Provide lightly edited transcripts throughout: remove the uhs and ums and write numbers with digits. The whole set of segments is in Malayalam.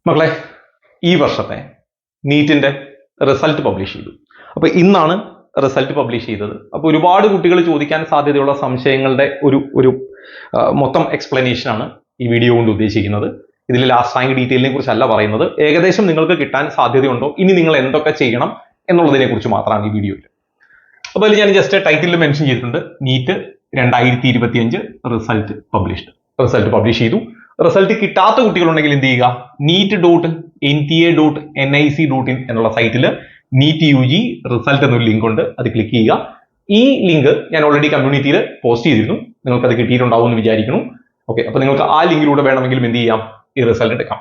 മക്കളെ, ഈ വർഷത്തെ നീറ്റിന്റെ റിസൾട്ട് പബ്ലിഷ് ചെയ്തു. അപ്പൊ ഇന്നാണ് റിസൾട്ട് പബ്ലിഷ് ചെയ്തത്. അപ്പൊ ഒരുപാട് കുട്ടികൾ ചോദിക്കാൻ സാധ്യതയുള്ള സംശയങ്ങളുടെ ഒരു മൊത്തം എക്സ്പ്ലനേഷൻ ആണ് ഈ വീഡിയോ കൊണ്ട് ഉദ്ദേശിക്കുന്നത്. ഇതിൽ ലാസ്റ്റ് റാങ്ക് ഡീറ്റെയിലിനെ കുറിച്ചല്ല പറയുന്നത്. ഏകദേശം നിങ്ങൾക്ക് കിട്ടാൻ സാധ്യതയുണ്ടോ, ഇനി നിങ്ങൾ എന്തൊക്കെ ചെയ്യണം എന്നുള്ളതിനെ കുറിച്ച് മാത്രമാണ് ഈ വീഡിയോയിൽ. അപ്പോൾ അതിൽ ഞാൻ ജസ്റ്റ് ടൈറ്റിൽ മെൻഷൻ ചെയ്തിട്ടുണ്ട്, നീറ്റ് 2025 റിസൾട്ട് പബ്ലിഷ് ചെയ്തു. റിസൾട്ട് കിട്ടാത്ത കുട്ടികളുണ്ടെങ്കിൽ എന്ത് ചെയ്യുക, neet.nta.nic.in എന്നുള്ള സൈറ്റിൽ നീറ്റ് UG റിസൾട്ട് എന്നൊരു ലിങ്ക് ഉണ്ട്, അത് ക്ലിക്ക് ചെയ്യുക. ഈ ലിങ്ക് ഞാൻ ഓൾറെഡി കമ്മ്യൂണിറ്റിയിൽ പോസ്റ്റ് ചെയ്തിരുന്നു, നിങ്ങൾക്ക് അത് കിട്ടിയിട്ടുണ്ടാവും എന്ന് വിചാരിക്കുന്നു. ഓക്കെ, അപ്പൊ നിങ്ങൾക്ക് ആ ലിങ്കിലൂടെ വേണമെങ്കിലും എന്ത് ചെയ്യാം, ഈ റിസൾട്ട് എടുക്കാം.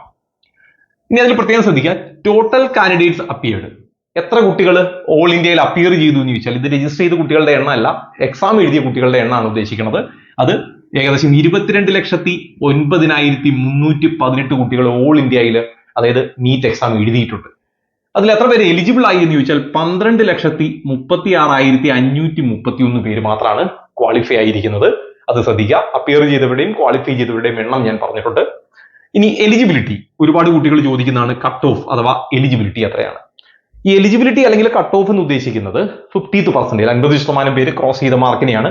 ഇനി അതിൽ പ്രത്യേകം ശ്രദ്ധിക്കുക, ടോട്ടൽ കാൻഡിഡേറ്റ്സ് അപ്പിയർഡ്, എത്ര കുട്ടികൾ ഓൾ ഇന്ത്യയിൽ അപ്പിയർ ചെയ്തു എന്ന് ചോദിച്ചാൽ ഇത് രജിസ്റ്റർ ചെയ്ത കുട്ടികളുടെ എണ്ണം അല്ല, എക്സാം എഴുതിയ കുട്ടികളുടെ എണ്ണമാണ് ഉദ്ദേശിക്കുന്നത്. അത് ഏകദേശം 22,09,318 കുട്ടികൾ ഓൾ ഇന്ത്യയിൽ, അതായത് നീറ്റ് എക്സാം എഴുതിയിട്ടുണ്ട്. അതിൽ എത്ര പേര് എലിജിബിൾ ആയി എന്ന് ചോദിച്ചാൽ 12,36,531 പേര് മാത്രമാണ് ക്വാളിഫൈ ആയിരിക്കുന്നത്. അത് ശ്രദ്ധിക്കുക. അപ്പിയർ ചെയ്തവരുടെയും ക്വാളിഫൈ ചെയ്തവരുടെയും എണ്ണം ഞാൻ പറഞ്ഞിട്ടുണ്ട്. ഇനി എലിജിബിലിറ്റി, ഒരുപാട് കുട്ടികൾ ചോദിക്കുന്നതാണ്, കട്ട് ഓഫ് അഥവാ എലിജിബിലിറ്റി എത്രയാണ്? ഈ എലിജിബിലിറ്റി അല്ലെങ്കിൽ കട്ട് ഓഫ് എന്ന് ഉദ്ദേശിക്കുന്നത് 50% 50% പേര് ക്രോസ് ചെയ്ത മാർക്കിനെയാണ്.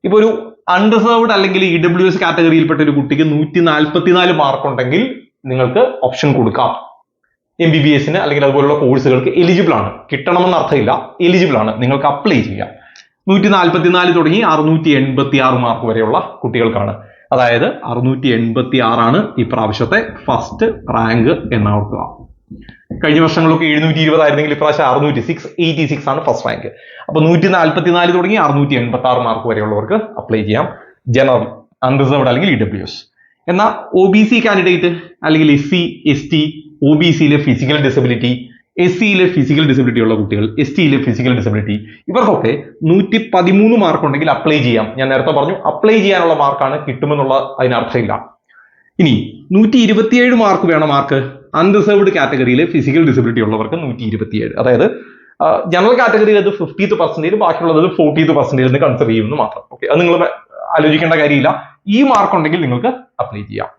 ഇപ്പൊ ഒരു അൺറിസർവ്ഡ് അല്ലെങ്കിൽ EWS കാറ്റഗറിയിൽപ്പെട്ട ഒരു കുട്ടിക്ക് 144 മാർക്ക് ഉണ്ടെങ്കിൽ നിങ്ങൾക്ക് ഓപ്ഷൻ കൊടുക്കാം. MBBS അല്ലെങ്കിൽ അതുപോലുള്ള കോഴ്സുകൾക്ക് എലിജിബിൾ ആണ്, കിട്ടണമെന്ന് അർത്ഥമില്ല, എലിജിബിൾ ആണ്, നിങ്ങൾക്ക് അപ്ലൈ ചെയ്യാം. 144 തുടങ്ങി 686 മാർക്ക് വരെയുള്ള കുട്ടികൾക്കാണ്. അതായത് 686 ആണ് ഈ പ്രാവശ്യത്തെ ഫസ്റ്റ് റാങ്ക് എന്ന് ഓർക്കുക. കഴിഞ്ഞ വർഷങ്ങളൊക്കെ 720 ആയിരുന്നെങ്കിൽ ഇപ്രാവശ്യം 686 ആണ് ഫസ്റ്റ് റാങ്ക്. അപ്പൊ 144 തുടങ്ങി 686 മാർക്ക് വരെയുള്ളവർക്ക് അപ്ലൈ ചെയ്യാം, ജനറൽ, അൺറിസർവ്ഡ് അല്ലെങ്കിൽ EWS. എന്നാൽ OBC കാൻഡിഡേറ്റ് അല്ലെങ്കിൽ SC ST, OBCയിലെ ഫിസിക്കൽ ഡിസബിലിറ്റി, SCയിലെ ഫിസിക്കൽ ഡിസബിലിറ്റി ഉള്ള കുട്ടികൾ, STയിലെ ഫിസിക്കൽ ഡിസബിലിറ്റി, ഇവർക്കൊക്കെ 113 മാർക്ക് ഉണ്ടെങ്കിൽ അപ്ലൈ ചെയ്യാം. ഞാൻ നേരത്തെ പറഞ്ഞു, അപ്ലൈ ചെയ്യാനുള്ള മാർക്കാണ്, കിട്ടുമെന്നുള്ള അതിനർത്ഥമില്ല. ഇനി 127 മാർക്ക് വേണം മാർക്ക് അൺറിസർവ്ഡ് കാറ്റഗറിയിലെ ഫിസിക്കൽ ഡിസബിലിറ്റി ഉള്ളവർക്ക് 127. അതായത് ജനറൽ കാറ്റഗറിയിൽ അത് 50%, ബാക്കിയുള്ളത് 40% എന്ന് കൺസിഡർ ചെയ്യുമെന്ന് മാത്രം. ഓക്കെ, അത് നിങ്ങൾ ആലോചിക്കേണ്ട കാര്യമില്ല. ഈ മാർക്ക് ഉണ്ടെങ്കിൽ നിങ്ങൾക്ക് അപ്ലൈ ചെയ്യാം.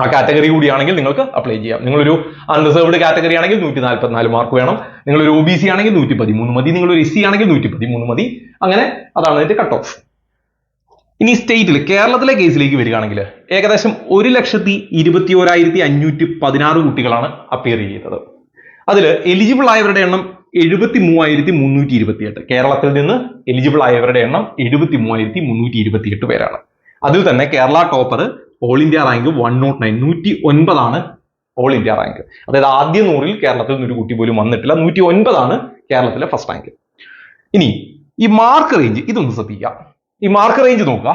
ആ കാറ്റഗറി കൂടിയാണെങ്കിൽ നിങ്ങൾക്ക് അപ്ലൈ ചെയ്യാം. നിങ്ങളൊരു അൺറിസർവ്ഡ് കാറ്റഗറി ആണെങ്കിൽ 144 മാർക്ക് വേണം, നിങ്ങളൊരു OBC ആണെങ്കിൽ 113 മതി, നിങ്ങളൊരു SC ആണെങ്കിൽ 113 മതി. അങ്ങനെ അതാണ് അതിന്റെ കട്ട് ഓഫ്. ഇനി സ്റ്റേറ്റിൽ, കേരളത്തിലെ കേസിലേക്ക് വരികയാണെങ്കിൽ ഏകദേശം 1,21,516 കുട്ടികളാണ് അപ്പിയർ ചെയ്തത്. അതിൽ എലിജിബിൾ ആയവരുടെ എണ്ണം 73,328. കേരളത്തിൽ നിന്ന് എലിജിബിൾ ആയവരുടെ എണ്ണം 73,328 പേരാണ്. അതിൽ തന്നെ Kerala topper all India rank 109 ആണ് ഓൾ ഇന്ത്യ റാങ്ക്. അതായത് ആദ്യ 100-ൽ കേരളത്തിൽ നിന്ന് ഒരു കുട്ടി പോലും വന്നിട്ടില്ല. 109 ആണ് കേരളത്തിലെ ഫസ്റ്റ് റാങ്ക്. ഇനി ഈ മാർക്ക് റേഞ്ച്, ഇതൊന്ന് ശ്രദ്ധിക്കാം. ഈ മാർക്ക് റേഞ്ച് നോക്കുക.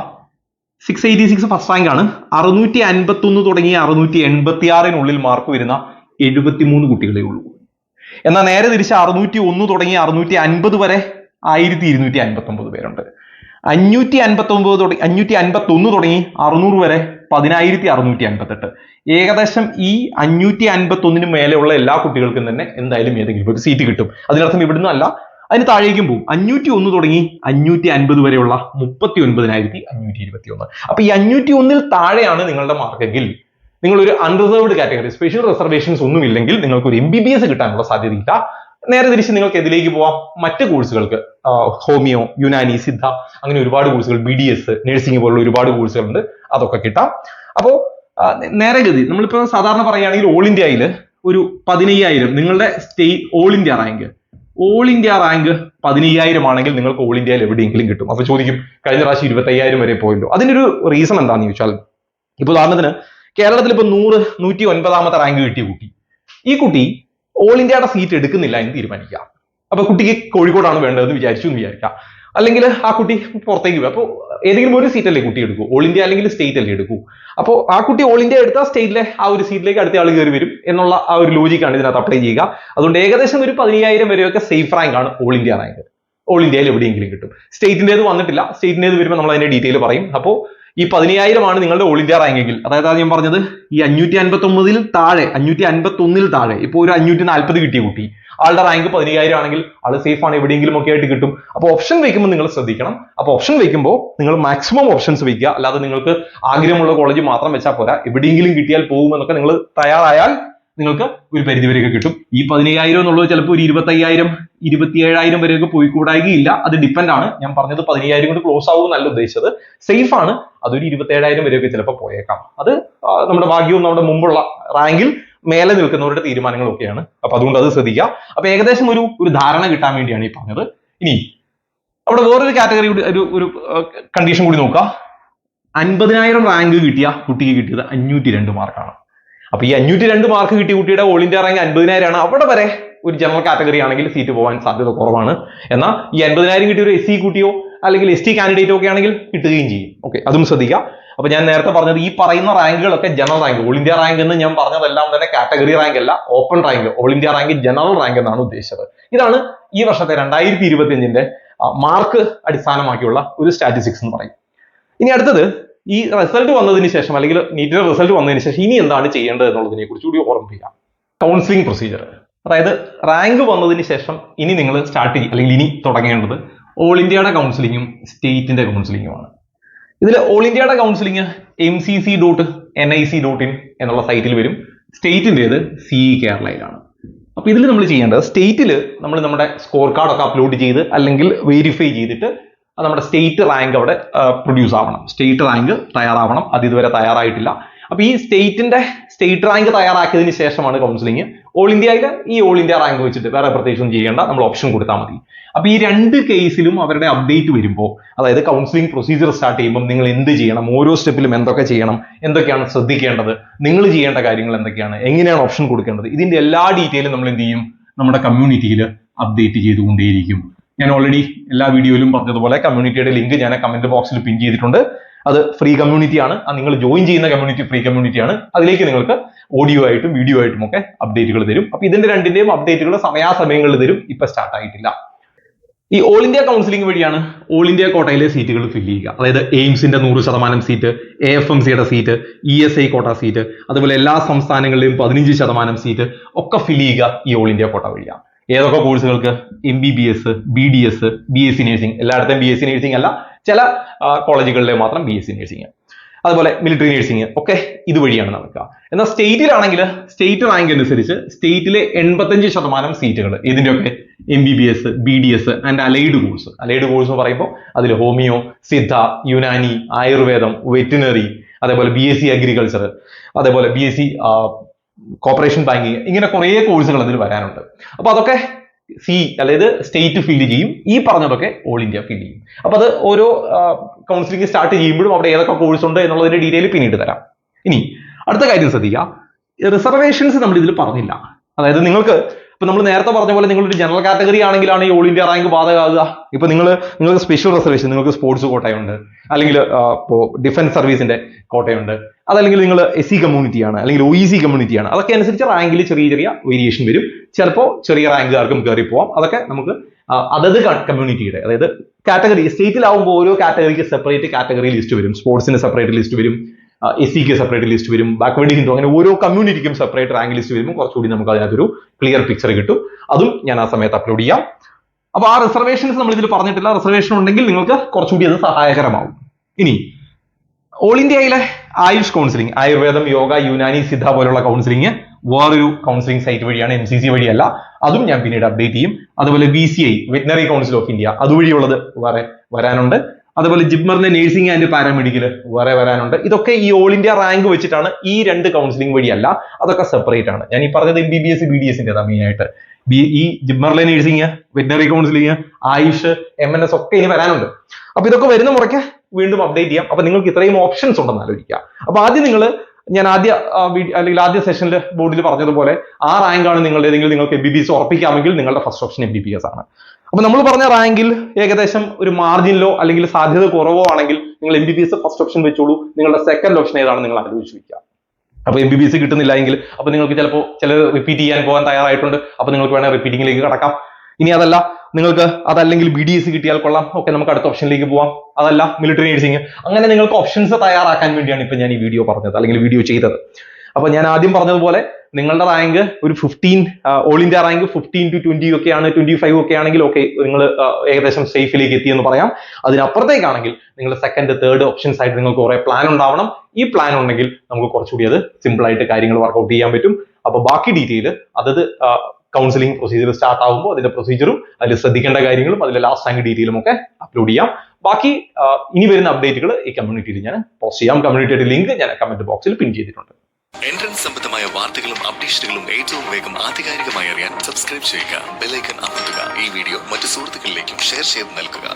686 ഫസ്റ്റ് റാങ്ക് ആണ്. 651 തുടങ്ങി 686 മാർക്ക് വരുന്ന 73 കുട്ടികളേ ഉള്ളൂ. എന്നാൽ നേരെ തിരിച്ച് 601 തുടങ്ങി 650 വരെ 1259 പേരുണ്ട്. 551 തുടങ്ങി 600 വരെ 10,658. ഏകദേശം ഈ 551 മേലെയുള്ള എല്ലാ കുട്ടികൾക്കും തന്നെ എന്തായാലും ഏതെങ്കിലും ഒരു സീറ്റ് കിട്ടും. അതിനർത്ഥം ഇവിടുന്ന് അല്ല, അതിന് താഴേക്കും പോകും. 501 തുടങ്ങി 550 വരെയുള്ള 39,521. അപ്പൊ ഈ 501-ൽ താഴെയാണ് നിങ്ങളുടെ മാർക്കെങ്കിൽ, നിങ്ങളൊരു അൺറിസർവ്ഡ് കാറ്റഗറി, സ്പെഷ്യൽ റിസർവേഷൻസ് ഒന്നും ഇല്ലെങ്കിൽ നിങ്ങൾക്ക് ഒരു MBBS കിട്ടാനുള്ള സാധ്യതയില്ല. നേരെ തിരിച്ച് നിങ്ങൾക്ക് ഇതിലേക്ക് പോവാം, മറ്റ് കോഴ്സുകൾക്ക്, ഹോമിയോ, യുനാനി, സിദ്ധ, അങ്ങനെ ഒരുപാട് കോഴ്സുകൾ, BDS, നഴ്സിംഗ് പോലുള്ള ഒരുപാട് കോഴ്സുകളുണ്ട്, അതൊക്കെ കിട്ടാം. അപ്പോ നേരെ ഗതി നമ്മളിപ്പോ സാധാരണ പറയുകയാണെങ്കിൽ ഓൾ ഇന്ത്യയിൽ ഒരു 15,000 നിങ്ങളുടെ ഓൾ ഇന്ത്യ റാങ്ക് 15,000 ആണെങ്കിൽ നിങ്ങൾക്ക് ഓൾ ഇന്ത്യയിൽ എവിടെയെങ്കിലും കിട്ടും. അപ്പൊ ചോദിക്കും, കഴിഞ്ഞ പ്രാവശ്യം 25,000 വരെ പോയല്ലോ. അതിനൊരു റീസൺ എന്താണെന്ന് ചോദിച്ചാൽ, ഇപ്പൊ ഉദാഹരണത്തിന് കേരളത്തിൽ ഇപ്പൊ 109ാമത്തെ റാങ്ക് കിട്ടിയ കുട്ടി, ഈ കുട്ടി ഓൾ ഇന്ത്യയുടെ സീറ്റ് എടുക്കുന്നില്ല എന്ന് തീരുമാനിക്കുക. അപ്പൊ കുട്ടിക്ക് കോഴിക്കോടാണ് വേണ്ടതെന്ന് വിചാരിച്ചു എന്ന് വിചാരിക്കുക. അല്ലെങ്കിൽ ആ കുട്ടി പുറത്തേക്ക് പോകും. അപ്പോൾ ഏതെങ്കിലും ഒരു സീറ്റ് അല്ലേ കുട്ടി എടുക്കൂ, ഓൾ ഇന്ത്യ അല്ലെങ്കിൽ സ്റ്റേറ്റ് അല്ലേ എടുക്കൂ. അപ്പോൾ ആ കുട്ടി ഓൾ ഇന്ത്യ എടുത്താൽ സ്റ്റേറ്റിലെ ആ ഒരു സീറ്റിലേക്ക് അടുത്ത ആൾ കയറി വരും എന്നുള്ള ആ ഒരു ലോജിക്കാണ് ഇതിനകത്ത് അപ്ലൈ ചെയ്യുക. അതുകൊണ്ട് ഏകദേശം ഒരു 15,000 വരെയൊക്കെ സേഫ് റാങ്ക് ആണ് ഓൾ ഇന്ത്യ റാങ്ക്. ഓൾ ഇന്ത്യയിൽ എവിടെയെങ്കിലും കിട്ടും. സ്റ്റേറ്റിൻ്റെത് വന്നിട്ടില്ല, സ്റ്റേറ്റിൻ്റെത് വരുമ്പോൾ നമ്മൾ അതിന്റെ ഡീറ്റെയിൽ പറയും. അപ്പോൾ ഈ 15,000 ആണ് നിങ്ങളുടെ ഓൾ ഇന്ത്യ റാങ്കെങ്കിൽ, അതായത് ഞാൻ പറഞ്ഞത് ഈ 559-ൽ താഴെ, 551-ൽ താഴെ ഇപ്പൊ ഒരു 540 കിട്ടിയ കുട്ടി, ആളുടെ റാങ്ക് 15,000 ആണെങ്കിൽ ആള് സേഫ് ആണ്, എവിടെയെങ്കിലും ഒക്കെ ആയിട്ട് കിട്ടും. അപ്പോൾ ഓപ്ഷൻ വെക്കുമ്പോൾ നിങ്ങൾ ശ്രദ്ധിക്കണം. അപ്പോൾ ഓപ്ഷൻ വെക്കുമ്പോൾ നിങ്ങൾ മാക്സിമം ഓപ്ഷൻസ് വെക്കുക, അല്ലാതെ നിങ്ങൾക്ക് ആഗ്രഹമുള്ള കോളേജ് മാത്രം വെച്ചാൽ പോരാ. എവിടെയെങ്കിലും കിട്ടിയാൽ പോകുമെന്നൊക്കെ നിങ്ങൾ തയ്യാറായാൽ നിങ്ങൾക്ക് ഒരു പരിധി വരെയൊക്കെ കിട്ടും. ഈ 15,000 എന്നുള്ളത് ചിലപ്പോൾ ഒരു 25,000 27,000 വരെയൊക്കെ പോയി കൂടായികയില്ല. അത് ഡിപ്പെൻഡ് ആണ്. ഞാൻ പറഞ്ഞത് 15,000 കൊണ്ട് ക്ലോസ് ആവുമെന്നല്ല ഉദ്ദേശിച്ചത്. സേഫ് ആണ്. അതൊരു 27,000 വരെയൊക്കെ ചിലപ്പോൾ പോയേക്കാം. അത് നമ്മുടെ ഭാഗ്യവും നമ്മുടെ മുമ്പുള്ള റാങ്കിൽ മേലെ നിൽക്കുന്നവരുടെ തീരുമാനങ്ങളും ഒക്കെയാണ്. അപ്പൊ അതുകൊണ്ട് അത് ശ്രദ്ധിക്കുക. അപ്പൊ ഏകദേശം ഒരു ധാരണ കിട്ടാൻ വേണ്ടിയാണ് ഈ പറഞ്ഞത്. ഇനി അവിടെ വേറൊരു കാറ്റഗറി ഒരു കണ്ടീഷൻ കൂടി നോക്കുക. 50,000 റാങ്ക് കിട്ടിയ കുട്ടിക്ക് കിട്ടിയത് 502 മാർക്കാണ്. അപ്പൊ ഈ 502 മാർക്ക് കിട്ടിയ കുട്ടിയുടെ ഓൾ ഇന്ത്യ റാങ്ക് 50,000 ആണ്. അവിടെ വരെ ഒരു ജനറൽ കാറ്റഗറി ആണെങ്കിൽ സീറ്റ് പോകാൻ സാധ്യത കുറവാണ്. എന്നാൽ ഈ 50,000 കിട്ടിയ ഒരു SC കുട്ടിയോ അല്ലെങ്കിൽ ST കാൻഡിഡേറ്റോ ഒക്കെ ആണെങ്കിൽ കിട്ടുകയും ചെയ്യും. ഓക്കെ, അതും ശ്രദ്ധിക്കുക. അപ്പൊ ഞാൻ നേരത്തെ പറഞ്ഞത് ഈ പറയുന്ന റാങ്കുകളൊക്കെ general rank, all India rank എന്ന് ഞാൻ പറഞ്ഞതെല്ലാം തന്നെ കാറ്റഗറി റാങ്ക് അല്ല, open rank. All India rank general rank എന്നാണ് ഉദ്ദേശിച്ചത്. ഇതാണ് ഈ വർഷത്തെ 2025 മാർക്ക് അടിസ്ഥാനമാക്കിയുള്ള ഒരു സ്റ്റാറ്റിസ്റ്റിക്സ് എന്ന് പറയും. ഇനി അടുത്തത്, ഈ റിസൾട്ട് വന്നതിന് ശേഷം അല്ലെങ്കിൽ നീറ്റിന്റെ റിസൾട്ട് വന്നതിന് ശേഷം ഇനി എന്താണ് ചെയ്യേണ്ടത് എന്നുള്ളതിനെ കുറിച്ച് കൂടി ഓർമ്മിപ്പിക്കാം. കൗൺസിലിംഗ് പ്രൊസീജിയർ, അതായത് റാങ്ക് വന്നതിന് ശേഷം ഇനി നിങ്ങൾ അല്ലെങ്കിൽ ഇനി തുടങ്ങേണ്ടത് ഓൾ ഇന്ത്യയുടെ കൗൺസിലിങ്ങും സ്റ്റേറ്റിന്റെ കൗൺസിലിങ്ങുമാണ്. ഇതിൽ ഓൾ ഇന്ത്യയുടെ കൗൺസിലിംഗ് mcc.nic.in എന്നുള്ള സൈറ്റിൽ വരും. സ്റ്റേറ്റിൻ്റെത് CE കേരളയിലാണ്. അപ്പൊ ഇതിൽ നമ്മൾ ചെയ്യേണ്ടത്, സ്റ്റേറ്റിൽ നമ്മൾ നമ്മുടെ സ്കോർ കാർഡ് ഒക്കെ അപ്ലോഡ് ചെയ്ത് അല്ലെങ്കിൽ വെരിഫൈ ചെയ്തിട്ട് നമ്മുടെ സ്റ്റേറ്റ് റാങ്ക് അവിടെ പ്രൊഡ്യൂസ് ആവണം. സ്റ്റേറ്റ് റാങ്ക് തയ്യാറാവണം. അത് ഇതുവരെ തയ്യാറായിട്ടില്ല. അപ്പൊ ഈ സ്റ്റേറ്റ് റാങ്ക് തയ്യാറാക്കിയതിന് ശേഷമാണ് കൗൺസിലിംഗ്. ഓൾ ഇന്ത്യയിലെ ഈ ഓൾ ഇന്ത്യ റാങ്ക് വെച്ചിട്ട് വേറെ പ്രത്യേകിച്ചൊന്നും ചെയ്യേണ്ട, നമ്മൾ ഓപ്ഷൻ കൊടുത്താൽ മതി. അപ്പൊ ഈ രണ്ട് കേസിലും അവരുടെ അപ്ഡേറ്റ് വരുമ്പോൾ, അതായത് കൗൺസിലിംഗ് പ്രൊസീജിയർ സ്റ്റാർട്ട് ചെയ്യുമ്പോൾ നിങ്ങൾ എന്ത് ചെയ്യണം, ഓരോ സ്റ്റെപ്പിലും എന്തൊക്കെ ചെയ്യണം, എന്തൊക്കെയാണ് ശ്രദ്ധിക്കേണ്ടത്, നിങ്ങൾ ചെയ്യേണ്ട കാര്യങ്ങൾ എന്തൊക്കെയാണ്, എങ്ങനെയാണ് ഓപ്ഷൻ കൊടുക്കേണ്ടത്, ഇതിന്റെ എല്ലാ ഡീറ്റെയിലും നമ്മൾ എന്ത് ചെയ്യും, നമ്മുടെ കമ്മ്യൂണിറ്റിയിൽ അപ്ഡേറ്റ് ചെയ്തുകൊണ്ടേയിരിക്കും. ഞാൻ ഓൾറെഡി എല്ലാ വീഡിയോയിലും പറഞ്ഞതുപോലെ കമ്മ്യൂണിറ്റിയുടെ ലിങ്ക് ഞാൻ കമന്റ് ബോക്സിൽ പിൻ ചെയ്തിട്ടുണ്ട്. അത് ഫ്രീ കമ്മ്യൂണിറ്റി ആണ്. നിങ്ങൾ ജോയിൻ ചെയ്യുന്ന കമ്മ്യൂണിറ്റി ഫ്രീ കമ്മ്യൂണിറ്റി ആണ്. അതിലേക്ക് നിങ്ങൾക്ക് ഓഡിയോ ആയിട്ടും വീഡിയോ ആയിട്ടും ഒക്കെ അപ്ഡേറ്റുകൾ തരും. അപ്പൊ ഇതിന്റെ രണ്ടിന്റെയും അപ്ഡേറ്റുകൾ സമയാസമയങ്ങളിൽ തരും. ഇപ്പൊ സ്റ്റാർട്ട് ആയിട്ടില്ല. ഈ ഓൾ ഇന്ത്യ കൗൺസിലിംഗ് വഴിയാണ് ഓൾ ഇന്ത്യ കോട്ടയിലെ സീറ്റുകൾ ഫില്ല് ചെയ്യുക. അതായത് എയിംസിന്റെ 100% സീറ്റ്, AFMCയുടെ സീറ്റ്, ESI കോട്ട സീറ്റ്, അതുപോലെ എല്ലാ സംസ്ഥാനങ്ങളിലെയും 15% സീറ്റ് ഒക്കെ ഫില്ല് ചെയ്യുക ഈ ഓൾ ഇന്ത്യ കോട്ട വഴിയാണ്. ഏതൊക്കെ കോഴ്സുകൾക്ക്? MBBS, BDS, BSc nursing. എല്ലായിടത്തും BSc നഴ്സിംഗ് അല്ല, ചില കോളേജുകളിലെ മാത്രം BSc നഴ്സിംഗ്. അതുപോലെ മിലിറ്ററി നഴ്സിംഗ് ഒക്കെ ഇതുവഴിയാണ് നടക്കുക. എന്നാൽ സ്റ്റേറ്റിലാണെങ്കിൽ സ്റ്റേറ്റ് റാങ്ക് അനുസരിച്ച് സ്റ്റേറ്റിലെ 85% സീറ്റുകൾ ഇതിന്റെയൊക്കെ MBBS, BDS and allied course. Allied course എന്ന് പറയുമ്പോൾ അതിൽ ഹോമിയോ, സിദ്ധ, യുനാനി, ആയുർവേദം, വെറ്റിനറി, അതേപോലെ BSc അഗ്രികൾച്ചർ, അതേപോലെ BSc കോർപ്പറേഷൻ ബാങ്കിങ്, ഇങ്ങനെ കുറേ കോഴ്സുകൾ അതിൽ വരാനുണ്ട്. അപ്പൊ അതൊക്കെ അതായത് സ്റ്റേറ്റ് ഫില്ല് ചെയ്യും. ഈ പറഞ്ഞതൊക്കെ ഓൾ ഇന്ത്യ ഫില്ല് ചെയ്യും. അപ്പൊ അത് ഓരോ കൗൺസിലിംഗ് സ്റ്റാർട്ട് ചെയ്യുമ്പോഴും അവിടെ ഏതൊക്കെ കോഴ്സ് ഉണ്ട് എന്നുള്ളതിന്റെ ഡീറ്റെയിൽ പിന്നീട് തരാം. ഇനി അടുത്ത കാര്യം ശ്രദ്ധിക്കുക, റിസർവേഷൻസ് നമ്മൾ ഇതിൽ പറഞ്ഞില്ല. അതായത് ഇപ്പൊ നമ്മൾ നേരത്തെ പറഞ്ഞ പോലെ നിങ്ങളൊരു ജനറൽ കാറ്റഗറി ആണെങ്കിലാണ് ഈ ഓൾ ഇന്ത്യ റാങ്ക് ബാധകമാകുക. ഇപ്പൊ നിങ്ങൾക്ക് സ്പെഷ്യൽ റിസർവേഷൻ, നിങ്ങൾക്ക് സ്പോർട്സ് കോട്ടയുണ്ട്, അല്ലെങ്കിൽ ഇപ്പോൾ ഡിഫൻസ് സർവീസിന്റെ കോട്ടയുണ്ട്, അതല്ലെങ്കിൽ നിങ്ങൾ SC കമ്മ്യൂണിറ്റിയാണ്, അല്ലെങ്കിൽ OEC കമ്മ്യൂണിറ്റിയാണ്, അതൊക്കെ അനുസരിച്ച് റാങ്കിൽ ചെറിയ ചെറിയ വേരിയേഷൻ വരും. ചിലപ്പോൾ ചെറിയ റാങ്കുകാർക്കും കയറി പോവാം. അതൊക്കെ നമുക്ക് അതത് കമ്മ്യൂണിറ്റിയുടെ, അതായത് കാറ്റഗറി, സ്റ്റേറ്റിലാവുമ്പോൾ ഓരോ കാറ്റഗറിക്ക് സെപ്പറേറ്റ് കാറ്റഗറി ലിസ്റ്റ് വരും. സ്പോർട്സിന് സെപ്പറേറ്റ് ലിസ്റ്റ് വരും, SCക്ക് സെപ്പറേറ്റ് ലിസ്റ്റ് വരും, ബാക്ക്വേർഡ് ഹിന്ദു, അങ്ങനെ ഓരോ കമ്മ്യൂണിറ്റിക്കും സെപ്പറേറ്റ് റാങ്ക് ലിസ്റ്റ് വരുമ്പോൾ കുറച്ചുകൂടി നമുക്ക് അതിനകത്തൊരു ക്ലിയർ പിക്ചർ കിട്ടും. അതും ഞാൻ ആ സമയത്ത് അപ്ലോഡ് ചെയ്യാം. അപ്പൊ ആ റിസർവേഷൻസ് നമ്മൾ ഇതിൽ പറഞ്ഞിട്ടില്ല. റിസർവേഷൻ ഉണ്ടെങ്കിൽ നിങ്ങൾക്ക് കുറച്ചുകൂടി അത് സഹായകരമാവും. ഇനി ഓൾ ഇന്ത്യയിലെ ആയുഷ് കൗൺസിലിംഗ്, ആയുർവേദം, യോഗ, യുനാനി, സിദ്ധ പോലുള്ള കൗൺസിലിംഗ് വേറൊരു കൗൺസിലിംഗ് സൈറ്റ് വഴിയാണ്, MCC വഴിയല്ല. അതും ഞാൻ പിന്നീട് അപ്ഡേറ്റ് ചെയ്യും. അതുപോലെ VCI, veterinary council of India, അതുവഴിയുള്ളത് വേറെ വരാനുണ്ട്. അതുപോലെ ജിപ്മറിന്റെ നേഴ്സിംഗ് ആൻഡ് പാരാമെഡിക്കൽ വേറെ വരാനുണ്ട്. ഇതൊക്കെ ഈ ഓൾ ഇന്ത്യ റാങ്ക് വെച്ചിട്ടാണ്. ഈ രണ്ട് കൗൺസിലിംഗ് വഴിയല്ല, അതൊക്കെ സെപ്പറേറ്റ് ആണ്. ഞാൻ ഈ പറഞ്ഞത് MBBS, BDS മെയിൻ ആയിട്ട്. ഈ ജിപ്മറിലെ nursing, veterinary counselling, AYUSH, MNS ഒക്കെ ഇനി വരാനുണ്ട്. അപ്പൊ ഇതൊക്കെ വരുന്ന മുറയ്ക്ക് വീണ്ടും അപ്ഡേറ്റ് ചെയ്യാം. അപ്പൊ നിങ്ങൾക്ക് ഇത്രയും ഓപ്ഷൻസ് ഉണ്ടെന്ന് ആലോചിക്കുക. അപ്പൊ ആദ്യം ഞാൻ ആദ്യ സെഷനിൽ ബോർഡിൽ പറഞ്ഞതുപോലെ ആ റാങ്ക് ആണ് നിങ്ങളുടേതെങ്കിൽ നിങ്ങൾക്ക് MBBS ഉറപ്പിക്കാമെങ്കിൽ നിങ്ങളുടെ ഫസ്റ്റ് ഓപ്ഷൻ MBBS ആണ്. അപ്പൊ നമ്മൾ പറഞ്ഞ റാങ്കിൽ ഏകദേശം ഒരു മാർജിനിലോ അല്ലെങ്കിൽ സാധ്യത കുറവോ ആണെങ്കിൽ നിങ്ങൾ MBBS ഫസ്റ്റ് ഓപ്ഷൻ വെച്ചോളൂ. നിങ്ങളുടെ സെക്കൻഡ് ഓപ്ഷൻ ഏതാണ് നിങ്ങൾ ആലോചിച്ച് വെക്കുക. അപ്പൊ MBBS കിട്ടുന്നില്ല എങ്കിൽ അപ്പൊ നിങ്ങൾക്ക് ചിലപ്പോൾ റിപ്പീറ്റ് ചെയ്യാൻ പോകാൻ തയ്യാറായിട്ടുണ്ട്. അപ്പൊ നിങ്ങൾക്ക് വേണേൽ റിപ്പീറ്റിംഗിലേക്ക് കടക്കാം. ഇനി അതല്ലെങ്കിൽ BDS കിട്ടിയാൽ കൊള്ളാം, ഓക്കെ, നമുക്ക് അടുത്ത ഓപ്ഷനിലേക്ക് പോവാം. അതല്ല മിലിറ്ററി നഴ്സിംഗ്, അങ്ങനെ നിങ്ങൾക്ക് ഓപ്ഷൻസ് തയ്യാറാക്കാൻ വേണ്ടിയാണ് ഇപ്പൊ ഞാൻ ഈ വീഡിയോ പറഞ്ഞത് അല്ലെങ്കിൽ വീഡിയോ ചെയ്തത്. അപ്പൊ ഞാൻ ആദ്യം പറഞ്ഞതുപോലെ നിങ്ങളുടെ റാങ്ക് ഒരു 15 ഓൾ ഇന്ത്യ റാങ്ക് 15 to 20 ഒക്കെയാണ്, 25 ഒക്കെ ആണെങ്കിൽ ഓക്കെ, നിങ്ങൾ ഏകദേശം സേഫിലേക്ക് എത്തിയെന്ന് പറയാം. അതിനപ്പുറത്തേക്കാണെങ്കിൽ നിങ്ങൾ സെക്കൻഡ് തേർഡ് ഓപ്ഷൻസ് ആയിട്ട് നിങ്ങൾക്ക് കുറെ പ്ലാൻ ഉണ്ടാവണം. ഈ പ്ലാൻ ഉണ്ടെങ്കിൽ നമുക്ക് കുറച്ചുകൂടി അത് സിമ്പിൾ ആയിട്ട് കാര്യങ്ങൾ വർക്ക്ഔട്ട് ചെയ്യാൻ പറ്റും. അപ്പൊ ബാക്കി ഡീറ്റെയിൽ അതത് കൗൺസിലിംഗ് പ്രൊസീജിയർ സ്റ്റാർട്ട് ആകുമ്പോൾ അതിന്റെ പ്രൊസീജിയറും അതിൽ ശ്രദ്ധിക്കേണ്ട കാര്യങ്ങളും അതിലെ ലാസ്റ്റ് റാങ്ക് ഡീറ്റെയിലും ഒക്കെ അപ്ലോഡ് ചെയ്യാം. ബാക്കി ഇനി വരുന്ന അപ്ഡേറ്റുകൾ ഈ കമ്മ്യൂണിറ്റിയിൽ ഞാൻ പോസ്റ്റ് ചെയ്യാം. കമ്മ്യൂണിറ്റിയുടെ ലിങ്ക് ഞാൻ കമന്റ് ബോക്സിൽ പിൻ ചെയ്തിട്ടുണ്ട്. എൻട്രൻസ് സംബന്ധമായ വാർത്തകളും അപ്ഡേഷനുകളും ഏറ്റവും വേഗം ആധികാരികമായി അറിയാൻ സബ്സ്ക്രൈബ് ചെയ്യുക, ബെൽ ഐക്കൺ അമർത്തുക. ഈ വീഡിയോ മറ്റു സുഹൃത്തുക്കളിലേക്കും ഷെയർ ചെയ്ത് നൽകുക.